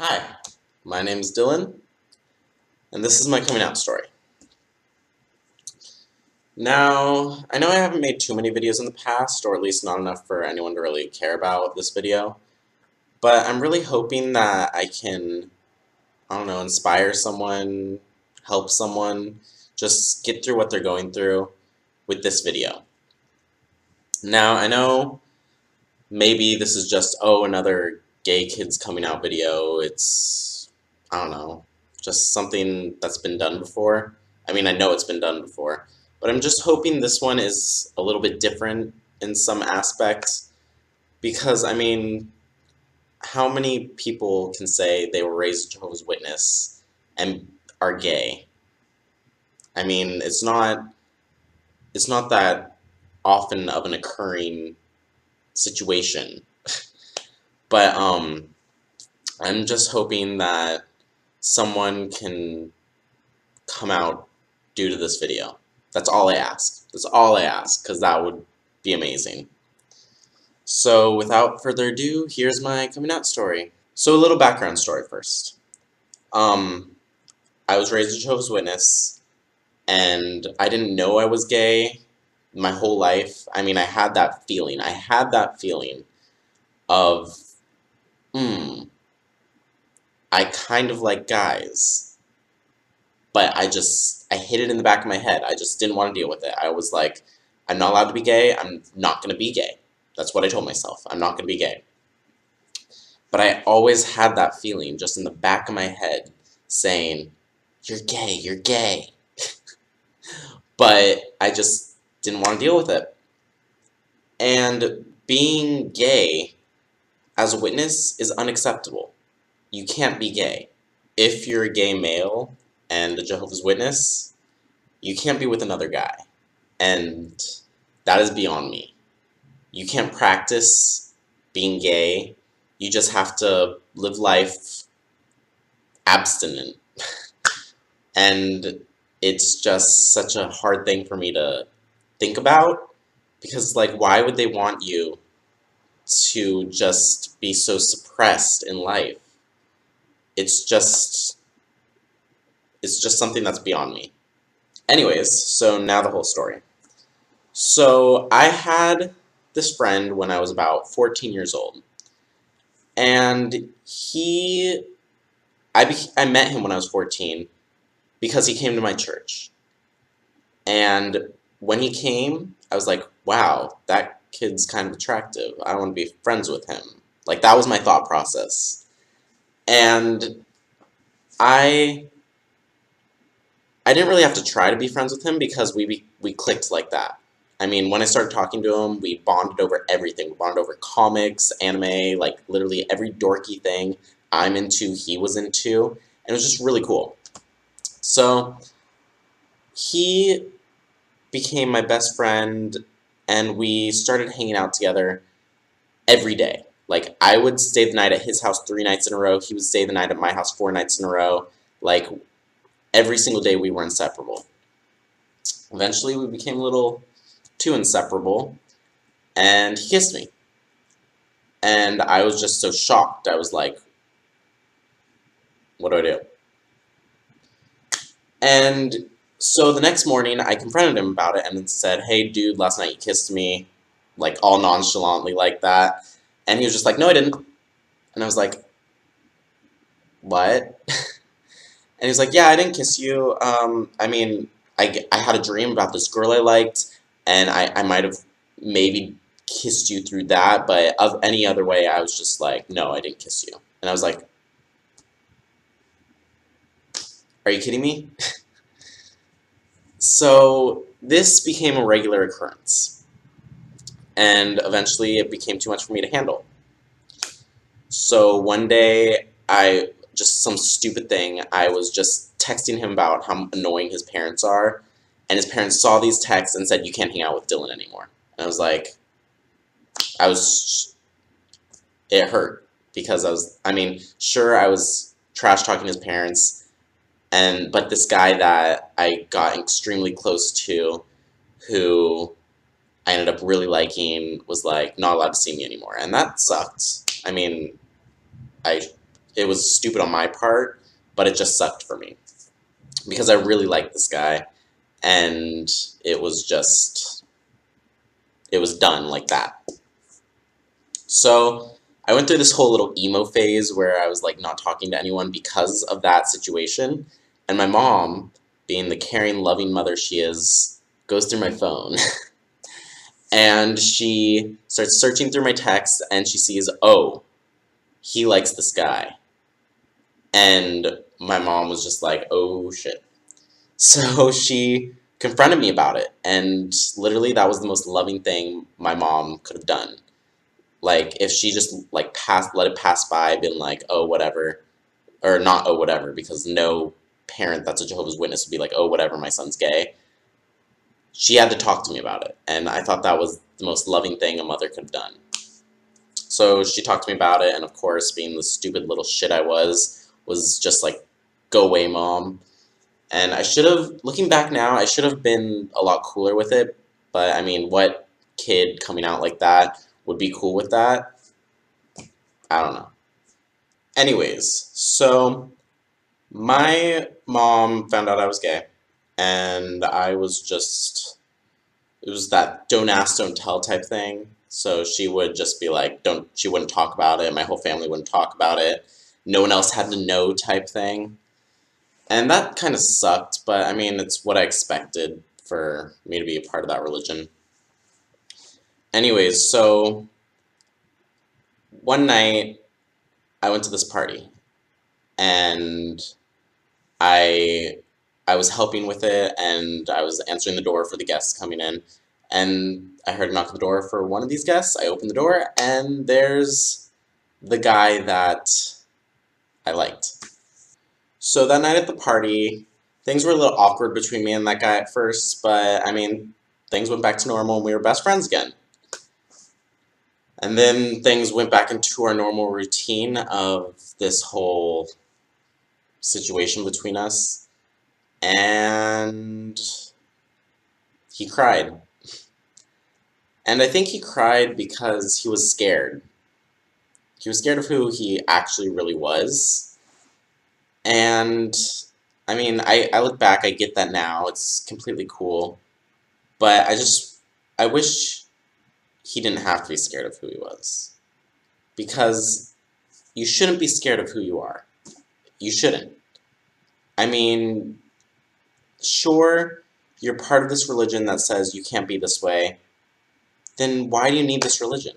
Hi, my name is Dylan, and this is my coming out story. Now, I know I haven't made too many videos in the past, or at least not enough for anyone to really care about this video, but I'm really hoping that I can, I don't know, inspire someone, help someone, just get through what they're going through with this video. Now, I know maybe this is just, oh, another gay kids coming out video. It's, I don't know, just something that's been done before. I mean, I know it's been done before, but I'm just hoping this one is a little bit different in some aspects because, I mean, how many people can say they were raised a Jehovah's Witness and are gay? I mean, it's not that often of an occurring situation. But I'm just hoping that someone can come out due to this video. That's all I ask. That's all I ask, because that would be amazing. So without further ado, here's my coming out story. So a little background story first. I was raised a Jehovah's Witness, and I didn't know I was gay my whole life. I mean, I had that feeling. I had that feeling of, I kind of like guys, but I hid it in the back of my head. I just didn't want to deal with it. I was like, I'm not allowed to be gay. I'm not going to be gay. That's what I told myself. I'm not going to be gay. But I always had that feeling just in the back of my head saying, you're gay, you're gay. But I just didn't want to deal with it. And being gay as a witness is unacceptable. You can't be gay. If you're a gay male and a Jehovah's Witness, you can't be with another guy. And that is beyond me. You can't practice being gay. You just have to live life abstinent. And it's just such a hard thing for me to think about. Because, like, why would they want you to just be so suppressed in life? It's just something that's beyond me. Anyways, so now the whole story. So I had this friend when I was about 14 years old. And I met him when I was 14 because he came to my church. And when he came, I was like, wow, that kid's kind of attractive. I want to be friends with him. Like, that was my thought process. And I didn't really have to try to be friends with him because we clicked like that. I mean, when I started talking to him, we bonded over everything. We bonded over comics, anime, like literally every dorky thing I'm into, he was into, and it was just really cool. So he became my best friend, and we started hanging out together every day. Like, I would stay the night at his house 3 nights in a row, he would stay the night at my house 4 nights in a row. Like, every single day we were inseparable. Eventually we became a little too inseparable, and he kissed me. And I was just so shocked. I was like, what do I do? And so the next morning I confronted him about it and said, hey dude, last night you kissed me, like all nonchalantly like that. And he was just like, no I didn't. And I was like, what? And he's like, yeah, I didn't kiss you. I mean, I had a dream about this girl I liked, and I might have maybe kissed you through that, but of any other way, I was just like, no, I didn't kiss you. And I was like, are you kidding me? So this became a regular occurrence, and eventually it became too much for me to handle. So one day, just some stupid thing, I was just texting him about how annoying his parents are, and his parents saw these texts and said, you can't hang out with Dylan anymore. And I was like, it hurt, because I mean, sure, I was trash-talking his parents, but this guy that I got extremely close to, who I ended up really liking, was like, not allowed to see me anymore, and that sucked. I mean, I it was stupid on my part, but it just sucked for me because I really liked this guy, and it was just it was done like that. So I went through this whole little emo phase where I was like not talking to anyone because of that situation, and my mom, being the caring, loving mother she is, goes through my phone and she starts searching through my texts and she sees, oh, he likes this guy. And my mom was just like, oh shit. So she confronted me about it, and literally that was the most loving thing my mom could have done. Like if she just like let it pass by, been like, oh whatever, or not oh whatever, because no parent that's a Jehovah's Witness would be like, oh whatever, my son's gay. She had to talk to me about it, and I thought that was the most loving thing a mother could have done. So she talked to me about it, and of course, being the stupid little shit I was just like, go away, mom. And I should have, looking back now, I should have been a lot cooler with it. But I mean, what kid coming out like that would be cool with that? I don't know. Anyways, so my mom found out I was gay, and I was just, it was that don't ask, don't tell type thing. So she would just be like, she wouldn't talk about it. My whole family wouldn't talk about it. No one else had to know type thing. And that kind of sucked, but I mean, it's what I expected for me to be a part of that religion. Anyways, so one night I went to this party and I I was helping with it and I was answering the door for the guests coming in, and I heard a knock at the door for one of these guests. I opened the door and there's the guy that I liked. So that night at the party, things were a little awkward between me and that guy at first, but I mean, things went back to normal and we were best friends again. And then things went back into our normal routine of this whole situation between us, and he cried. And I think he cried because he was scared. He was scared of who he actually really was. And I mean, I look back, I get that now, it's completely cool. But I wish he didn't have to be scared of who he was. Because you shouldn't be scared of who you are. You shouldn't. I mean, sure, you're part of this religion that says you can't be this way, then why do you need this religion?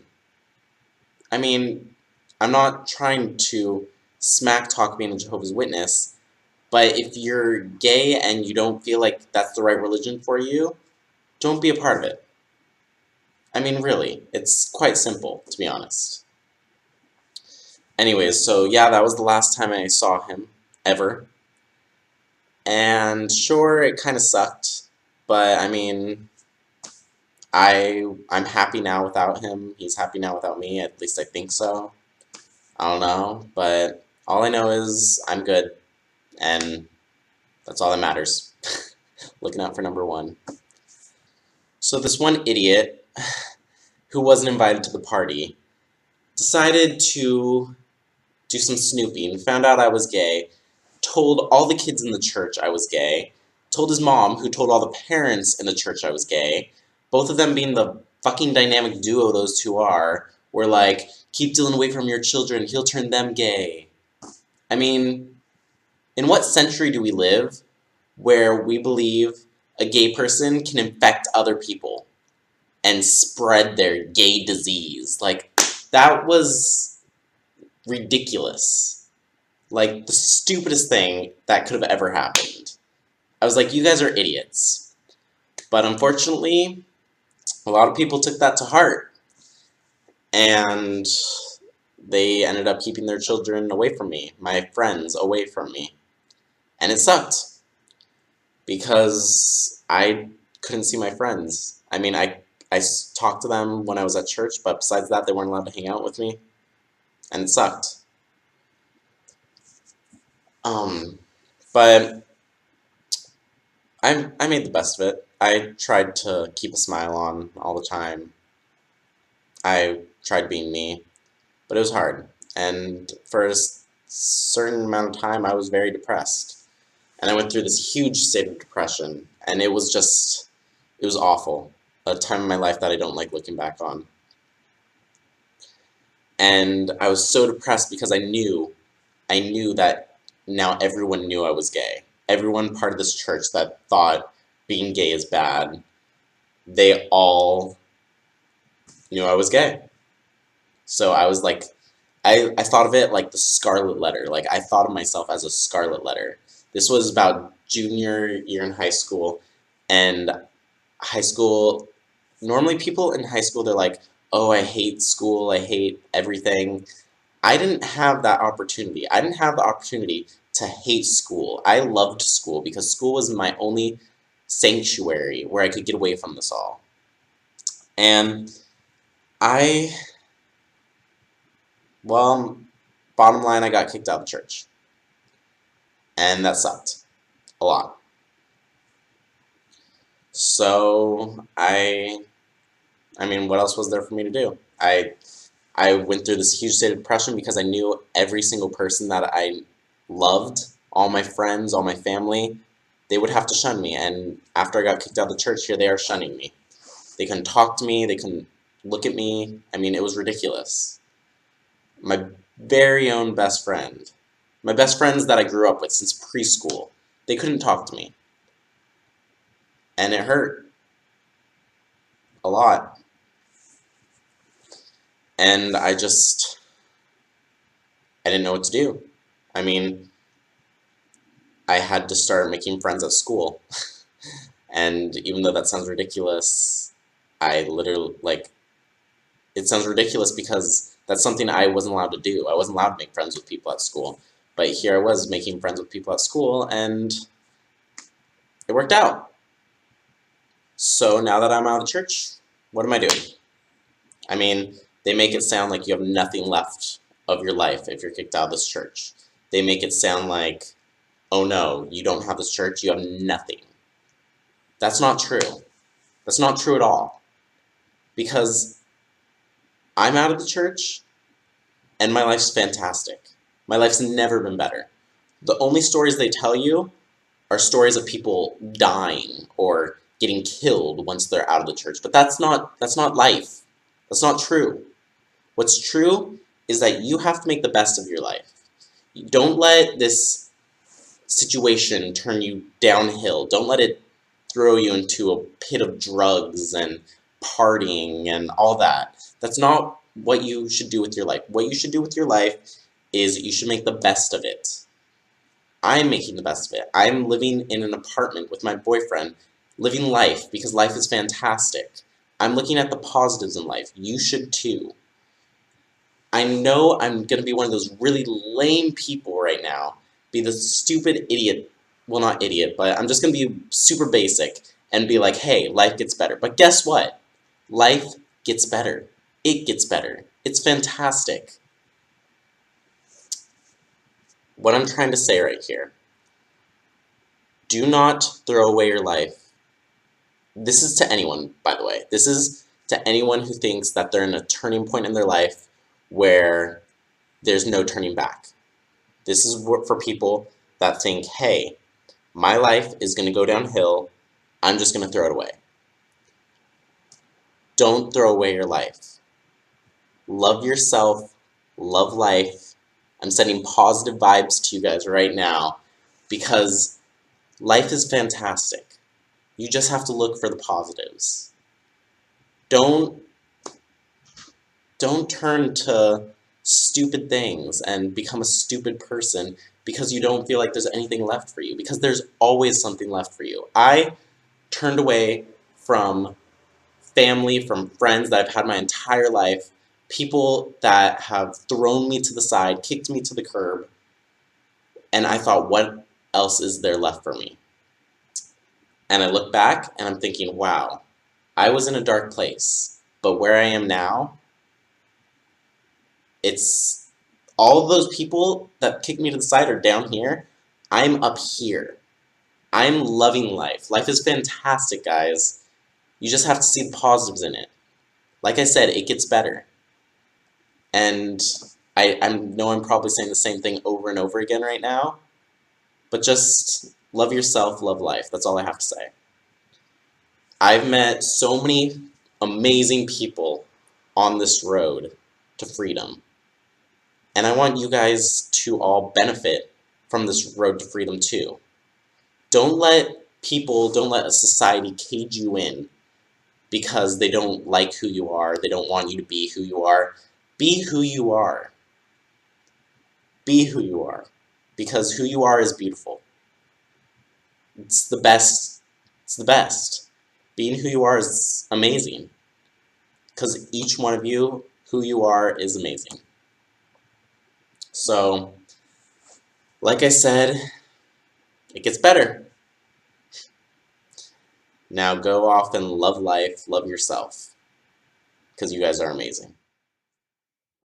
I mean, I'm not trying to smack talk being a Jehovah's Witness, but if you're gay and you don't feel like that's the right religion for you, don't be a part of it. I mean, really, it's quite simple, to be honest. Anyways, so yeah, that was the last time I saw him, ever. And sure, it kind of sucked, but I mean, I'm happy now without him. He's happy now without me. At least I think so. I don't know, but all I know is I'm good, and that's all that matters. Looking out for number one. So this one idiot who wasn't invited to the party decided to do some snooping, found out I was gay, told all the kids in the church I was gay, told his mom, who told all the parents in the church I was gay, both of them being the fucking dynamic duo those two are, were like, keep Dylan away from your children, he'll turn them gay. I mean, in what century do we live where we believe a gay person can infect other people and spread their gay disease? Like, that was ridiculous. Like, the stupidest thing that could have ever happened. I was like, you guys are idiots. But unfortunately, a lot of people took that to heart. And they ended up keeping their children away from me, my friends away from me. And it sucked. Because I couldn't see my friends. I mean, I talked to them when I was at church, but besides that, they weren't allowed to hang out with me. And it sucked. But I made the best of it. I tried to keep a smile on all the time. I tried being me, but it was hard. And first, certain amount of time I was very depressed. And I went through this huge state of depression, and it was just, it was awful. A time in my life that I don't like looking back on. And I was so depressed because I knew that now everyone knew I was gay. Everyone part of this church that thought being gay is bad, they all knew I was gay. So I was like, I thought of it like the scarlet letter. Like, I thought of myself as a scarlet letter. This was about junior year in high school, and high school, normally people in high school, they're like, oh, I hate school, I hate everything. I didn't have that opportunity. I didn't have the opportunity to hate school. I loved school because school was my only sanctuary where I could get away from this all. And I, well, bottom line, I got kicked out of the church. And that sucked a lot. So I mean, what else was there for me to do? I went through this huge state of depression because I knew every single person that I loved, all my friends, all my family, they would have to shun me. And after I got kicked out of the church, here they are shunning me. They couldn't talk to me, they couldn't look at me. I mean, it was ridiculous. My very own best friend, my best friends that I grew up with since preschool, they couldn't talk to me. And it hurt a lot. And I didn't know what to do. I mean, I had to start making friends at school. And even though that sounds ridiculous, I literally, like, it sounds ridiculous because that's something I wasn't allowed to do. I wasn't allowed to make friends with people at school. But here I was making friends with people at school, and it worked out. So now that I'm out of church, what am I doing? I mean, they make it sound like you have nothing left of your life if you're kicked out of this church. They make it sound like, oh no, you don't have this church, you have nothing. That's not true. That's not true at all. Because I'm out of the church, and my life's fantastic. My life's never been better. The only stories they tell you are stories of people dying or getting killed once they're out of the church. But that's not life. That's not true. What's true is that you have to make the best of your life. Don't let this situation turn you downhill. Don't let it throw you into a pit of drugs and partying and all that. That's not what you should do with your life. What you should do with your life is you should make the best of it. I'm making the best of it. I'm living in an apartment with my boyfriend, living life because life is fantastic. I'm looking at the positives in life. You should too. I know I'm going to be one of those really lame people right now, be the stupid idiot, well, not idiot, but I'm just going to be super basic and be like, hey, life gets better. But guess what? Life gets better. It gets better. It's fantastic. What I'm trying to say right here, do not throw away your life. This is to anyone, by the way. This is to anyone who thinks that they're in a turning point in their life where there's no turning back. This is for people that think, hey, my life is going to go downhill, I'm just going to throw it away. Don't throw away your life. Love yourself, love life. I'm sending positive vibes to you guys right now because life is fantastic. You just have to look for the positives. Don't turn to stupid things and become a stupid person because you don't feel like there's anything left for you, because there's always something left for you. I turned away from family, from friends that I've had my entire life, people that have thrown me to the side, kicked me to the curb, and I thought, what else is there left for me? And I look back and I'm thinking, wow, I was in a dark place, but where I am now, it's all of those people that kicked me to the side are down here. I'm up here. I'm loving life. Life is fantastic, guys. You just have to see the positives in it. Like I said, it gets better. And I know I'm probably saying the same thing over and over again right now, but just love yourself, love life. That's all I have to say. I've met so many amazing people on this road to freedom, and I want you guys to all benefit from this road to freedom too. Don't let don't let a society cage you in because they don't like who you are, they don't want you to be who you are. Be who you are. Be who you are. Because who you are is beautiful. It's the best. It's the best. Being who you are is amazing. Because each one of you, who you are, is amazing. So, like I said, it gets better. Now go off and love life, love yourself. Because you guys are amazing.